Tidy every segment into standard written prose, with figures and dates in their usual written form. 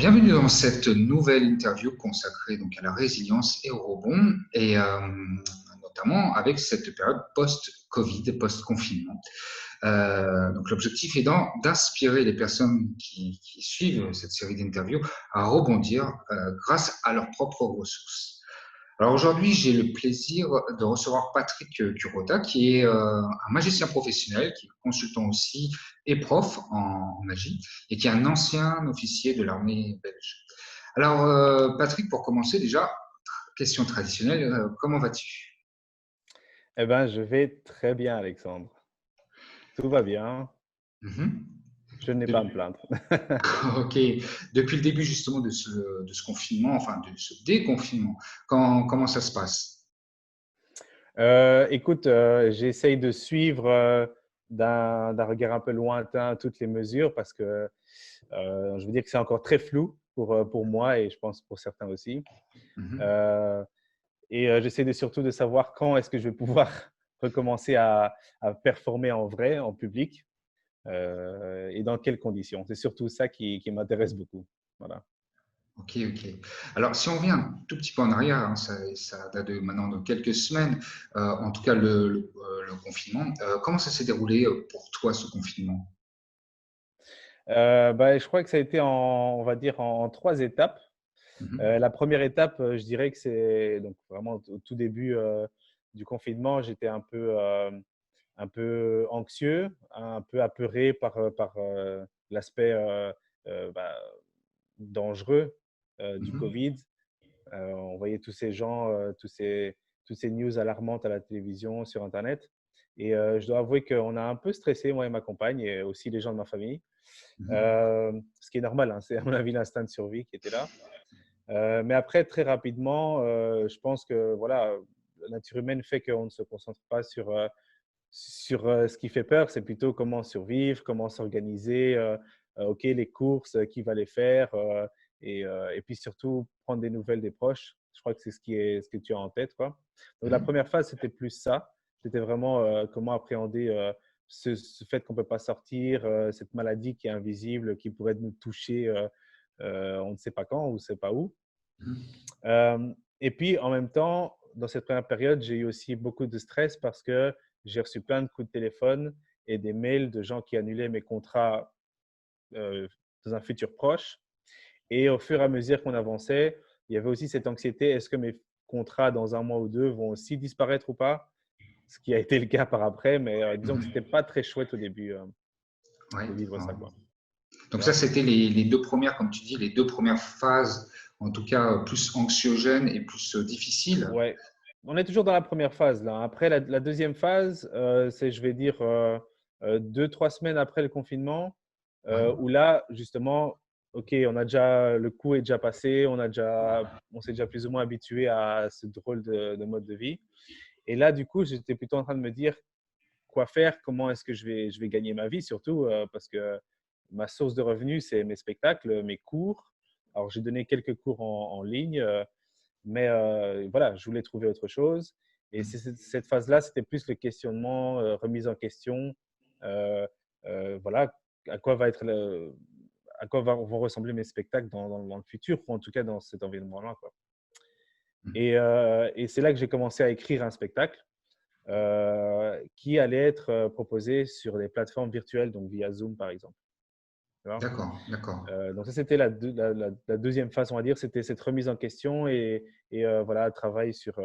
Bienvenue dans cette nouvelle interview consacrée donc à la résilience et au rebond, et notamment avec cette période post-Covid, post-confinement. Donc l'objectif est d'inspirer les personnes qui suivent cette série d'interviews à rebondir grâce à leurs propres ressources. Alors aujourd'hui, j'ai le plaisir de recevoir Patrick Curota, qui est un magicien professionnel, qui est consultant aussi et prof en magie, et qui est un ancien officier de l'armée belge. Alors Patrick, pour commencer déjà, question traditionnelle, comment vas-tu? Eh ben, je vais très bien, Alexandre. Tout va bien. Mhm. Je n'ai pas à me De- plaindre. Ok, depuis le début justement de ce confinement, enfin de ce déconfinement, comment ça se passe? Écoute, j'essaye de suivre d'un regard un peu lointain toutes les mesures parce que je veux dire que c'est encore très flou pour moi et je pense pour certains aussi. Mhm. Euh, J'essaie surtout de savoir quand est-ce que je vais pouvoir recommencer à performer en vrai, en public, et dans quelles conditions. C'est surtout ça qui m'intéresse beaucoup. Voilà. Ok, ok. Alors, si on revient un tout petit peu en arrière, hein, ça date de maintenant de quelques semaines, en tout cas le confinement. Comment ça s'est déroulé pour toi, ce confinement? Bah, je crois que ça a été on va dire en 3 étapes. Mhm, La première étape, je dirais que c'est donc vraiment au tout début, du confinement, j'étais un peu anxieux, un peu apeuré par l'aspect, bah, dangereux, du mhm, covid. On voyait tous ces gens, tous ces news alarmantes à la télévision, sur internet et je dois avouer qu'on a un peu stressé, moi et ma compagne et aussi les gens de ma famille. mhm, Ce qui est normal, hein, c'est à mon avis l'instinct de survie qui était là. Mais après, très rapidement, je pense que voilà, la nature humaine fait qu'on ne se concentre pas sur ce qui fait peur, c'est plutôt comment survivre, comment s'organiser, OK, les courses, qui va les faire, et puis surtout prendre des nouvelles des proches. Je crois que c'est ce que tu as en tête, quoi. Donc la première mhm, phase, c'était plus ça. C'était vraiment, comment appréhender, ce fait qu'on ne peut pas sortir, cette maladie qui est invisible, qui pourrait nous toucher, on ne sait pas quand, on ne sait pas où. mhm. Et puis, en même temps, dans cette première période, j'ai eu aussi beaucoup de stress parce que j'ai reçu plein de coups de téléphone et des mails de gens qui annulaient mes contrats euh, dans un futur proche. Et au fur et à mesure qu'on avançait, il y avait aussi cette anxiété, est-ce que mes contrats dans un mois ou deux vont aussi disparaître ou pas? Ce qui a été le cas par après, mais disons que c'était Mhm. pas très chouette au début Ouais, de vivre ça, ouais. quoi. Tu Donc ça, vois. c'était les deux premières, comme tu dis, les deux premières phases, en tout cas plus anxiogènes et plus difficiles. Ouais, on est toujours dans la première phase là. Après, la deuxième phase, c'est, je vais dire, 2-3 semaines après le confinement, Ouais. où là, justement, OK, on a déjà le coup est déjà passé, on s'est déjà plus ou moins habitué à ce drôle de mode de vie. Et là, du coup, j'étais plutôt en train de me dire quoi faire, comment est-ce que je vais gagner ma vie surtout, parce que ma source de revenus, c'est mes spectacles, mes cours. Alors, j'ai donné quelques cours en ligne, mais voilà, je voulais trouver autre chose. Et c'est cette phase-là, c'était plus le questionnement, remise en question. Euh, voilà, à quoi va être à quoi vont ressembler mes spectacles dans le futur, ou en tout cas dans cet environnement-là, quoi. Et c'est là que j'ai commencé à écrire un spectacle qui allait être proposé sur des plateformes virtuelles, donc via Zoom, par exemple. Tu vois. D'accord, d'accord. Donc ça, c'était la deuxième phase, on va dire, c'était cette remise en question et voilà, travail sur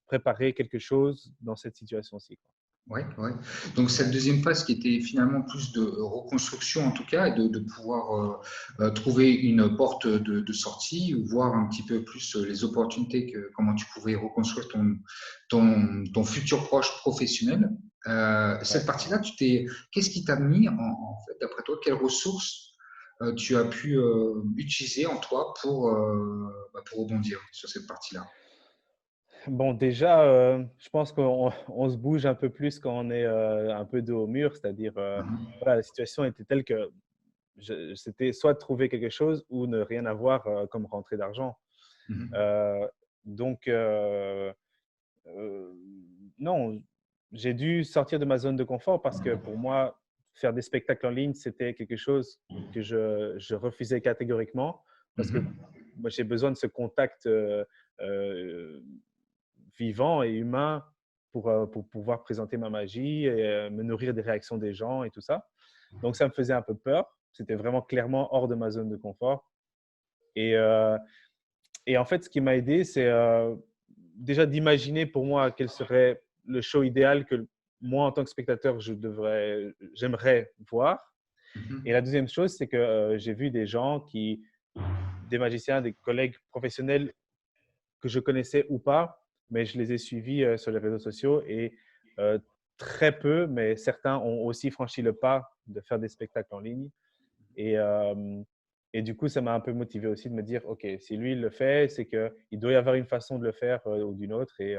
préparer quelque chose dans cette situation-ci, quoi. Ouais, ouais. Donc cette Ouais. deuxième phase qui était finalement plus de reconstruction en tout cas, et de pouvoir trouver une porte de sortie, ou voir un petit peu plus les opportunités, comment tu pouvais reconstruire ton futur proche professionnel. Cette Ouais. partie-là, qu'est-ce qui t'a mis en fait, d'après toi, quelles ressources tu as pu utiliser en toi pour rebondir sur cette partie-là? Bon, déjà, je pense qu'on se bouge un peu plus quand on est un peu dos au mur, c'est-à-dire, Mhm, voilà, la situation était telle que c'était soit de trouver quelque chose ou ne rien avoir comme rentrée d'argent. mhm, Euh, donc, Heu, non, j'ai dû sortir de ma zone de confort parce que pour moi, faire des spectacles en ligne, c'était quelque chose que je refusais catégoriquement. parce que moi, j'ai besoin de ce contact vivant et humain pour pouvoir présenter ma magie et me nourrir des réactions des gens et tout ça. Donc, ça me faisait un peu peur. C'était vraiment clairement hors de ma zone de confort. Et, euh, et en fait, ce qui m'a aidé, c'est déjà d'imaginer pour moi quel serait le show idéal que moi, en tant que spectateur, j'aimerais voir. Et la deuxième chose, c'est que j'ai vu des magiciens, des collègues professionnels que je connaissais ou pas, mais je les ai suivis sur les réseaux sociaux et euh, très peu, mais certains ont aussi franchi le pas de faire des spectacles en ligne. Et, euh, et du coup, ça m'a un peu motivé aussi de me dire, OK, si lui, il le fait, c'est qu'il doit y avoir une façon de le faire ou d'une autre. Et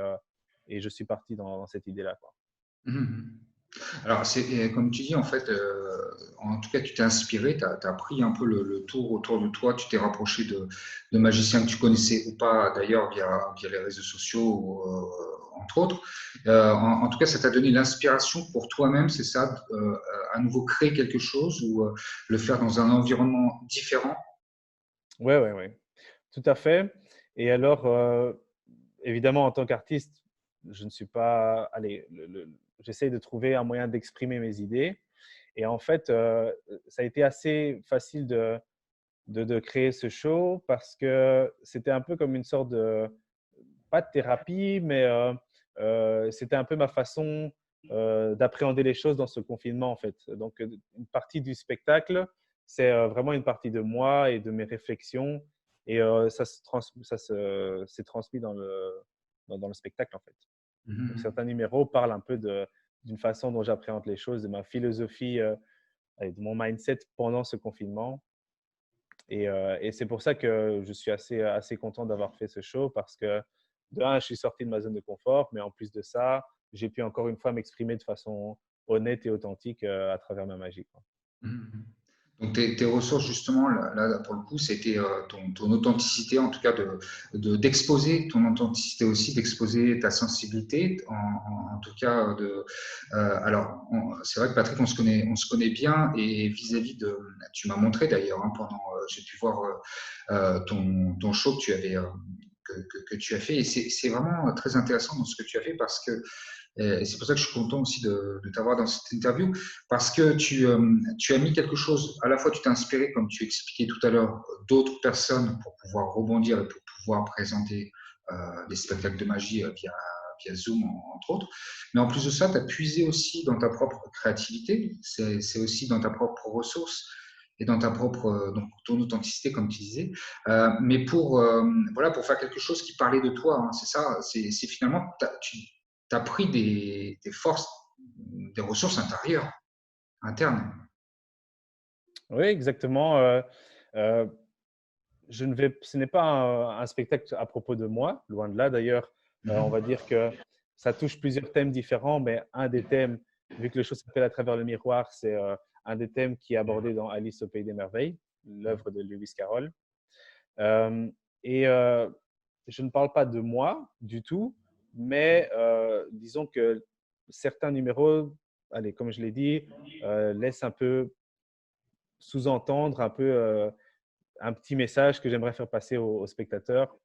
je suis parti dans cette idée-là, quoi. Alors, c'est comme tu dis, en fait, en tout cas, tu t'es inspiré, tu as pris un peu le tour autour de toi, tu t'es rapproché de magiciens que tu connaissais ou pas, d'ailleurs, via les réseaux sociaux, entre autres. En tout cas, ça t'a donné l'inspiration pour toi-même, c'est ça, à nouveau créer quelque chose ou le faire dans un environnement différent. Ouais, ouais, ouais. Tout à fait. Et alors, évidemment, en tant qu'artiste, je ne suis pas. Allez, j'essaie de trouver un moyen d'exprimer mes idées. Et en fait, ça a été assez facile de créer ce show parce que c'était un peu comme une sorte de, pas de thérapie, mais c'était un peu ma façon d'appréhender les choses dans ce confinement, en fait. Donc, une partie du spectacle, c'est vraiment une partie de moi et de mes réflexions. Et s'est transmis dans le spectacle, en fait. Donc, Mhm. certains numéros parlent un peu d'une façon dont j'appréhende les choses, de ma philosophie, et de mon mindset pendant ce confinement. Et c'est pour ça que je suis assez content d'avoir fait ce show parce que, de un, je suis sorti de ma zone de confort, mais en plus de ça, j'ai pu encore une fois m'exprimer de façon honnête et authentique à travers ma magie, quoi. Mhm. Donc, tes ressources, justement, là, pour le coup, c'était ton authenticité, en tout cas, d'exposer ton authenticité aussi, d'exposer ta sensibilité, en tout cas, alors, c'est vrai que Patrick, on se connaît bien, et vis-à-vis tu m'as montré d'ailleurs, hein, j'ai pu voir ton show que tu avais, que tu as fait, et c'est vraiment très intéressant dans ce que tu as fait parce que et c'est pour ça que je suis content aussi de t'avoir dans cette interview, parce que tu as mis quelque chose, à la fois tu t'es inspiré, comme tu expliquais tout à l'heure, d'autres personnes pour pouvoir rebondir et pour pouvoir présenter des spectacles de magie via Zoom, entre autres. Mais en plus de ça, tu as puisé aussi dans ta propre créativité, c'est aussi dans ta propre ressource et dans ta propre donc ton authenticité, comme tu disais. Mais voilà, pour faire quelque chose qui parlait de toi, hein, c'est ça, c'est finalement, tu as pris des forces, des ressources intérieures, internes. Oui, exactement. Euh, ce n'est pas un spectacle à propos de moi, loin de là d'ailleurs. On va Mhm. dire que ça touche plusieurs thèmes différents, mais un des thèmes, vu que le show s'appelle À travers le miroir, c'est un des thèmes qui est abordé dans Alice au Pays des Merveilles, l'œuvre de Lewis Carroll. Euh, et je ne parle pas de moi du tout, mais disons que certains numéros, allez, comme je l'ai dit, laissent un peu sous-entendre un petit message que j'aimerais faire passer aux spectateurs,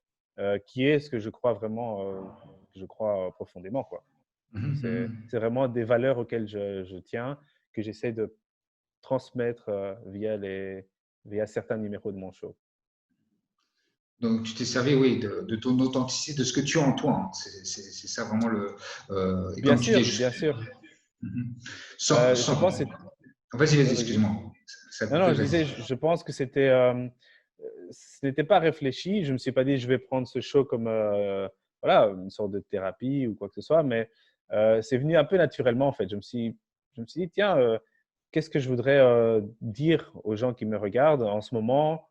qui est ce que je crois vraiment, que je crois profondément, quoi. Mhm. C'est vraiment des valeurs auxquelles je tiens, que j'essaie de transmettre via certains numéros de mon show. Donc, tu t'es servi, oui, de ton authenticité, de ce que tu as en toi, hein. C'est ça vraiment et Bien comme tu dis, sûr, bien sûr. Mhm. sans, Je pense sans... que Vas-y, Vas-y. excuse-moi. Ça a Non, coupé, non, je vas-y. disais, je pense que ce n'était pas réfléchi. Je me suis pas dit, je vais prendre ce show comme, voilà, une sorte de thérapie ou quoi que ce soit, mais c'est venu un peu naturellement, en fait. Je me suis dit, tiens, qu'est-ce que je voudrais dire aux gens qui me regardent en ce moment,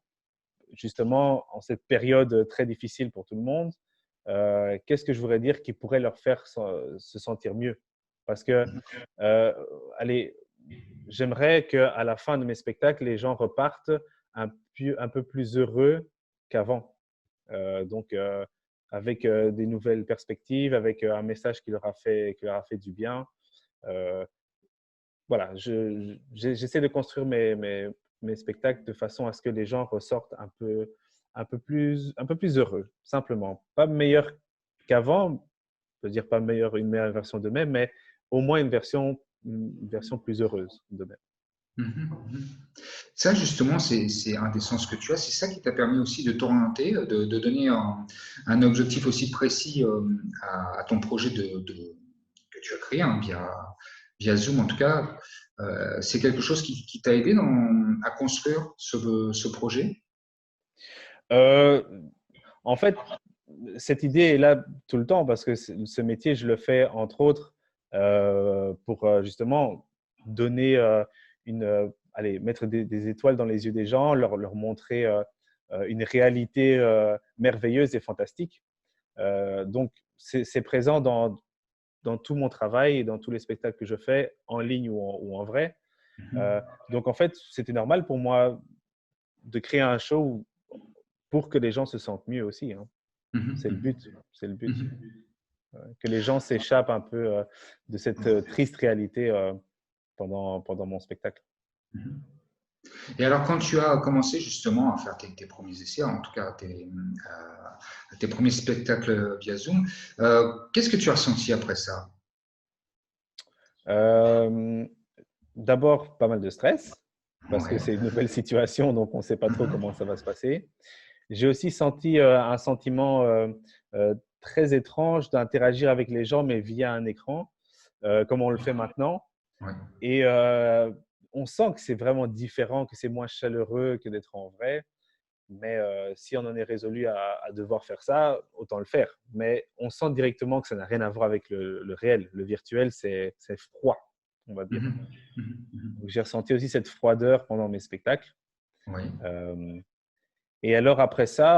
justement, en cette période très difficile pour tout le monde? Qu'est-ce que je voudrais dire qui pourrait leur faire se sentir mieux? Parce que, euh, allez, j'aimerais qu'à la fin de mes spectacles, les gens repartent un peu plus heureux qu'avant. Donc, avec des nouvelles perspectives, avec un message qui leur a fait du bien. Euh, voilà, j'essaie de construire mes spectacles de façon à ce que les gens ressortent un peu. un peu plus heureux, simplement. Pas meilleur qu'avant, je veux dire pas meilleur, une meilleure version d'eux-mêmes, mais au moins une version plus heureuse d'eux-mêmes. Mhm, mhm. Ça, justement, c'est un des sens que tu as. C'est ça qui t'a permis aussi de t'orienter, de donner un objectif aussi précis à ton projet que tu as créé via Zoom. En tout cas, c'est quelque chose qui t'a aidé à construire ce projet. Euh, En fait, cette idée est là tout le temps parce que ce métier, je le fais entre autres pour justement donner allez, mettre des étoiles dans les yeux des gens, leur montrer une réalité merveilleuse et fantastique. Donc, c'est présent dans tout mon travail et dans tous les spectacles que je fais, en ligne ou en vrai. Mhm, Donc, en fait, c'était normal pour moi de créer un show pour que les gens se sentent mieux aussi, hein. C'est le mhm, but. C'est le but. mhm, Que les gens s'échappent un peu de cette triste réalité pendant mon spectacle. mhm. Et alors, quand tu as commencé justement à faire tes premiers essais, en tout cas tes premiers spectacles via Zoom, qu'est-ce que tu as ressenti après ça? Euh, D'abord, pas mal de stress parce que Ouais. c'est une nouvelle situation, donc on ne sait pas trop comment Mhm. ça va se passer. J'ai aussi senti un sentiment très étrange d'interagir avec les gens, mais via un écran, comme on le fait maintenant. Ouais. Et on sent que c'est vraiment différent, que c'est moins chaleureux que d'être en vrai. Mais si on en est résolu à devoir faire ça, autant le faire. Mais on sent directement que ça n'a rien à voir avec le réel. Le virtuel, c'est froid, on va dire. Mhm. Mhm. Mhm. J'ai ressenti aussi cette froideur pendant mes spectacles. Oui. Euh, et alors après ça,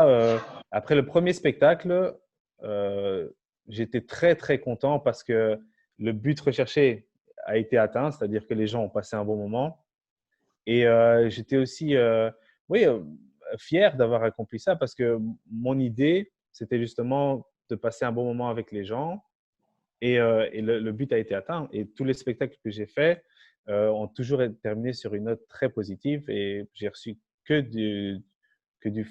après le premier spectacle, euh, j'étais très très content parce que le but recherché a été atteint, c'est-à-dire que les gens ont passé un bon moment. Et j'étais aussi, oui, fier d'avoir accompli ça parce que mon idée, c'était justement de passer un bon moment avec les gens et le but a été atteint. Et tous les spectacles que j'ai faits ont toujours été terminés sur une note très positive et j'ai reçu que du, que du,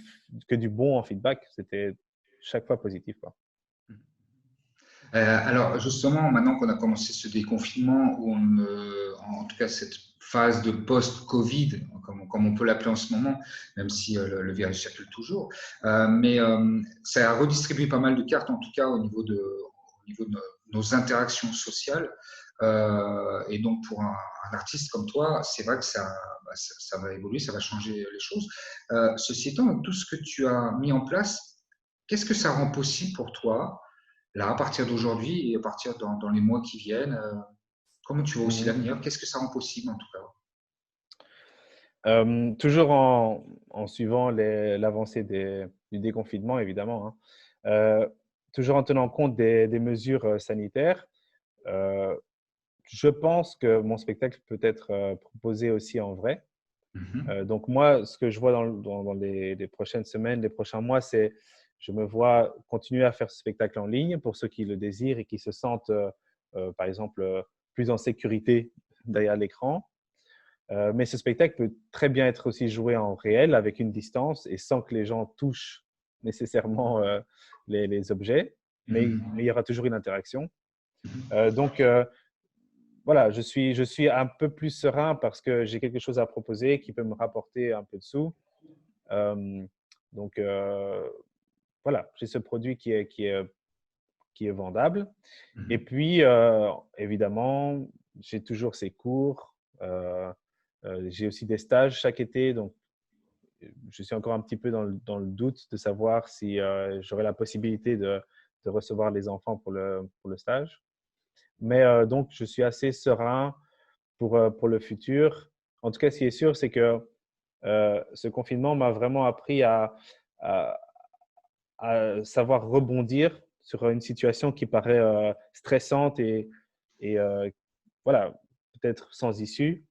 que du bon en feedback. C'était chaque fois positif, quoi. Alors justement, maintenant qu'on a commencé ce déconfinement, en tout cas cette phase de post-Covid, comme on peut l'appeler en ce moment, même si le virus circule toujours, mais ça a redistribué pas mal de cartes, en tout cas au niveau de nos interactions sociales. Et donc pour un artiste comme toi, c'est vrai que ça va évoluer, ça va changer les choses. Ceci étant, avec tout ce que tu as mis en place, qu'est-ce que ça rend possible pour toi? Là, à partir d'aujourd'hui et à partir dans les mois qui viennent, comment tu vois aussi Mhm. l'avenir? Qu'est-ce que ça rend possible en tout cas? Toujours en suivant l'avancée du déconfinement, évidemment, hein. Toujours en tenant compte des mesures sanitaires. Euh, je pense que mon spectacle peut être proposé aussi en vrai. Mhm, Donc moi, ce que je vois dans les prochaines semaines, les prochains mois, c'est je me vois continuer à faire ce spectacle en ligne pour ceux qui le désirent et qui se sentent, par exemple, plus en sécurité derrière l'écran. Mais ce spectacle peut très bien être aussi joué en réel avec une distance et sans que les gens touchent nécessairement les objets, mais il y mhm, aura toujours une interaction. mhm. Donc, voilà, je suis un peu plus serein parce que j'ai quelque chose à proposer qui peut me rapporter un peu de sous. Euh, donc, voilà, j'ai ce produit qui est vendable. Et Mhm. puis, évidemment, j'ai toujours ces cours. J'ai aussi des stages chaque été. Donc, je suis encore un petit peu dans le doute de savoir si j'aurai la possibilité de recevoir les enfants pour le stage. Mais donc, je suis assez serein pour le futur. En tout cas, ce qui est sûr, c'est que ce confinement m'a vraiment appris à, à savoir rebondir sur une situation qui paraît stressante et voilà, peut-être sans issue.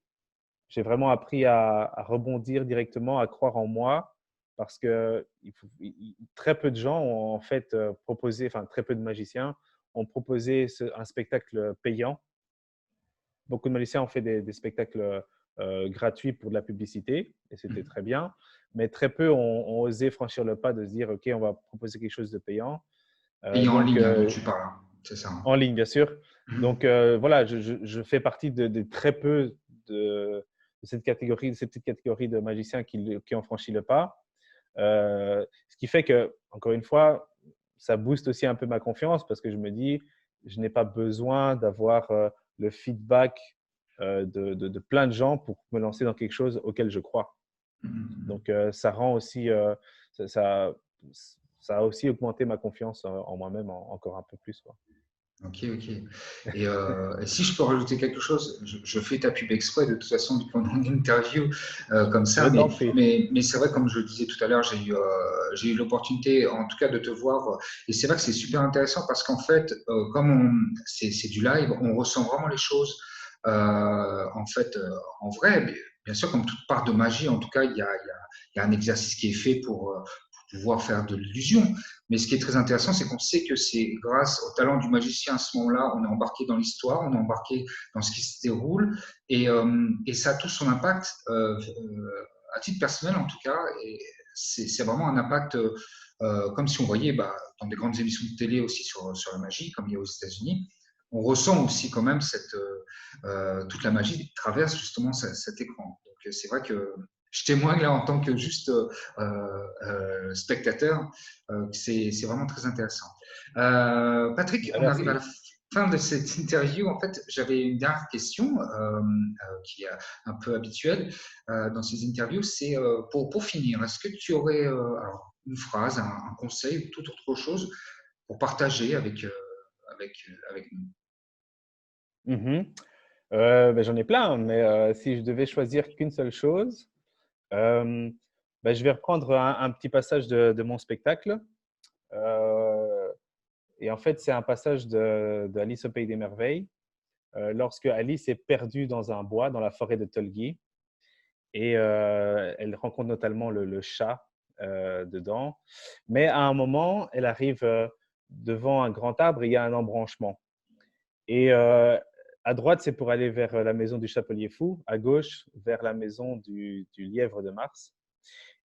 J'ai vraiment appris à rebondir directement, à croire en moi, parce que très peu de gens ont en fait proposé, enfin très peu de magiciens ont proposé un spectacle payant. Beaucoup de magiciens ont fait des spectacles gratuits pour de la publicité, et c'était très bien. mais très peu ont osé franchir le pas de se dire, OK, on va proposer quelque chose de payant. Payant en Donc, ligne, hein, dont tu parles, hein. C'est ça, hein. en ligne, bien sûr. Mhm. Donc, voilà, je fais partie de très peu de cette catégorie, de cette petite catégorie de magiciens qui ont franchi le pas. Ce qui fait que, encore une fois, ça booste aussi un peu ma confiance parce que je me dis, je n'ai pas besoin d'avoir le feedback de plein de gens pour me lancer dans quelque chose auquel je crois. Mhm. Donc, ça rend aussi, ça, ça, ça a aussi augmenté ma confiance en moi-même encore un peu plus, quoi. Ok, ok. Et si je peux rajouter quelque chose, je fais ta pub exprès de toute façon pendant une interview comme ça, Je t'en prie. mais c'est vrai, comme je le disais tout à l'heure, j'ai eu l'opportunité en tout cas de te voir, et c'est vrai que c'est super intéressant parce qu'en fait, c'est du live, on ressent vraiment les choses en fait en vrai. Mais bien sûr, comme toute part de magie, en tout cas, il y a un exercice qui est fait pour pouvoir faire de l'illusion. Mais ce qui est très intéressant, c'est qu'on sait que c'est grâce au talent du magicien à ce moment-là, on est embarqué dans l'histoire, on est embarqué dans ce qui se déroule, et ça a tout son impact, à titre personnel en tout cas, et c'est vraiment un impact comme si on voyait dans des grandes émissions de télé aussi sur la magie, comme il y a aux États-Unis. On ressent aussi quand même toute la magie qui traverse justement cet écran. Donc c'est vrai que je témoigne là en tant que juste spectateur, c'est vraiment très intéressant. Patrick, Ah, on arrive à merci. la fin de cette interview. En fait, j'avais une dernière question qui est un peu habituelle dans ces interviews. C'est pour finir, est-ce que tu aurais alors, une phrase, un conseil ou toute autre chose pour partager avec nous? Mhm. Ben, j'en ai plein, mais si je devais choisir qu'une seule chose, ben, je vais reprendre un petit passage de mon spectacle. Euh, et en fait, c'est un passage de Alice au Pays des Merveilles, lorsque Alice est perdue dans un bois, dans la forêt de Tolgi, et elle rencontre notamment le chat dedans. Mais à un moment, elle arrive devant un grand arbre et il y a un embranchement. Et à droite, c'est pour aller vers la maison du Chapelier Fou, à gauche, vers la maison du Lièvre de Mars.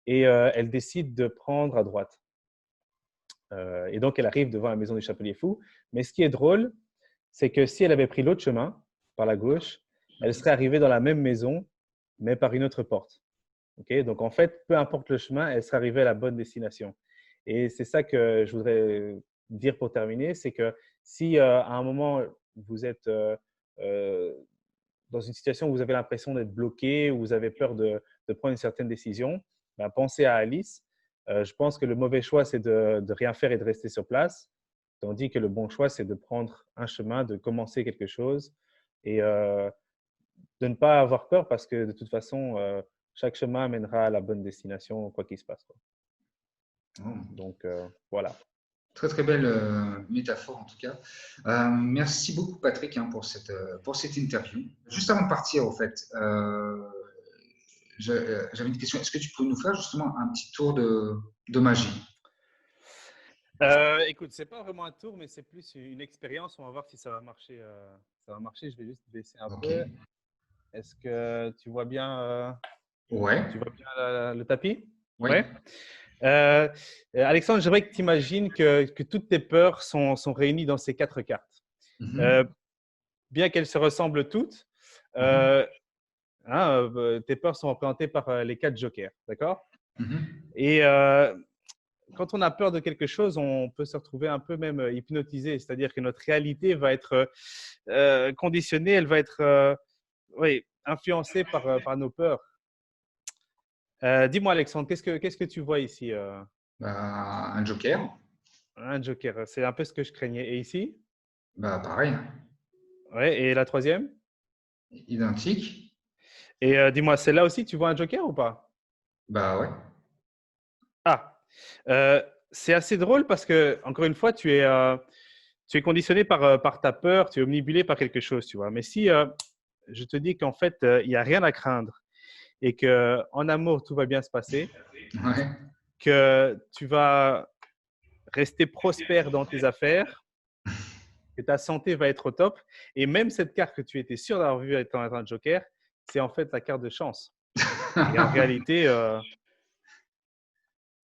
Et elle décide de prendre à droite. Et donc, elle arrive devant la maison du Chapelier Fou. Mais ce qui est drôle, c'est que si elle avait pris l'autre chemin, par la gauche, elle serait arrivée dans la même maison, mais par une autre porte. Okay, donc, en fait, peu importe le chemin, elle serait arrivée à la bonne destination. Et c'est ça que je voudrais dire pour terminer, c'est que si à un moment, vous êtes euh, dans une situation où vous avez l'impression d'être bloqué, où vous avez peur de prendre une certaine décision, ben, pensez à Alice. Je pense que le mauvais choix, c'est de rien faire et de rester sur place, tandis que le bon choix, c'est de prendre un chemin, de commencer quelque chose et de ne pas avoir peur parce que de toute façon, chaque chemin mènera à la bonne destination, quoi qu'il se passe, quoi. Oh. Donc, voilà. Très très belle métaphore en tout cas. Merci beaucoup Patrick hein, pour cette interview. Juste avant de partir, au fait, j'avais une question. Est-ce que tu peux nous faire justement un petit tour de magie? Écoute, c'est pas vraiment un tour, mais c'est plus une expérience. On va voir si ça va marcher. Ça va marcher. Je vais juste baisser un Ok. peu. Est-ce que Ouais. tu vois bien le tapis? Oui. Ouais. Alexandre, j'aimerais que tu imagines que toutes tes peurs sont réunies dans ces quatre cartes. Euh, Mhm. Bien qu'elles se ressemblent toutes, Mhm. euh, tes peurs sont représentées par les quatre jokers. D'accord? Mhm. Et quand on a peur de quelque chose, on peut se retrouver un peu même hypnotisé, c'est-à-dire que notre réalité va être conditionnée, elle va être oui, influencée par nos peurs. Dis-moi, Alexandre, qu'est-ce que tu vois ici Un joker. un joker, c'est un peu ce que je craignais. Et ici? Pareil, hein. Oui, et la troisième? Identique. Et dis-moi, celle-là aussi, tu vois un joker ou pas? Ouais. Ah, euh, c'est assez drôle parce que, encore une fois, tu es conditionné par ta peur, tu es omnibulé par quelque chose, tu vois. Mais si je te dis qu'en fait, il n'y a rien à craindre et qu'en amour, tout va bien se passer, Ouais. que tu vas rester prospère dans tes affaires, que ta santé va être au top, et même cette carte que tu étais sûr d'avoir vue étant un joker, c'est en fait la carte de chance. Et en réalité,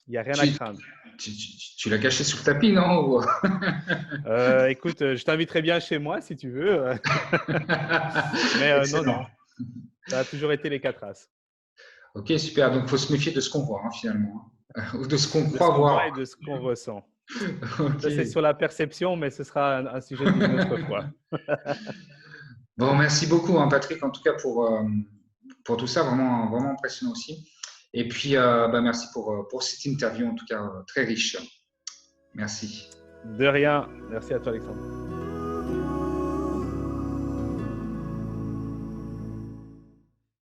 Il n'y a rien à craindre. Tu l'as caché sous le tapis, non? Écoute, je t'inviterai bien chez moi si tu veux. Mais non, non. Ça a toujours été les 4 As. Ok, super. Donc, il faut se méfier de ce qu'on voit, finalement. Ou de ce qu'on De ce croit qu'on voit et voir. de ce qu'on ressent. Ok. Ça, c'est sur la perception, mais ce sera un sujet d'une autre fois. Bon, merci beaucoup, Patrick, en tout cas, pour tout ça. Vraiment, vraiment impressionnant aussi. Et puis, merci pour cette interview, en tout cas, très riche. Merci. De rien. Merci à toi, Alexandre.